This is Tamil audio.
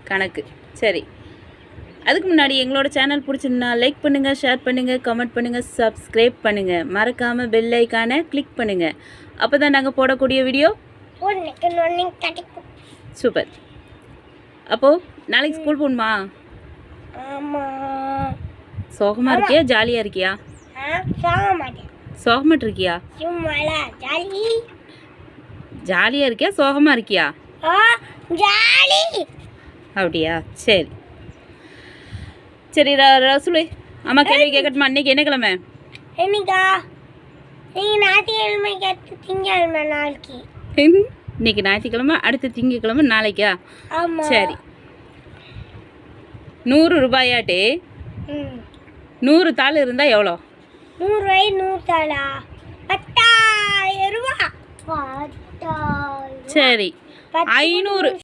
கணக்கு. சரி, அதுக்கு முன்னாடி எங்களோட சேனல் பிடிச்சிருந்தா லைக் பண்ணுங்கள், ஷேர் பண்ணுங்கள், கமெண்ட் பண்ணுங்கள், சப்ஸ்கிரைப் பண்ணுங்கள். மறக்காமல் பெல் ஐக்கானை கிளிக் பண்ணுங்கள். அப்போ தான் நாங்கள் போடக்கூடிய வீடியோ சூப்பர். அப்போது நாளைக்கு ஸ்கூல் போகணுமா? சோகமாக இருக்கியா ஜாலியாக இருக்கியா? சோகமாட்டு இருக்கியா? ஜாலியாக இருக்கியா சோகமாக இருக்கியா? அப்படியா? சரி சரி ரசூலு, அம்மா கேள்வி கேட்கட்டுமா? அன்னைக்கு என்ன கிழமை? இன்னைக்கு ஞாயிற்றுக்கிழமை, அடுத்த திங்கக்கிழமை நாளைக்கா? சரி, 100 ரூபாயாட்டு 100 தாள் இருந்தால் எவ்வளோ? 100 ரூபாய் 100 தாளா? 10,000 ரூபா. சரி, 500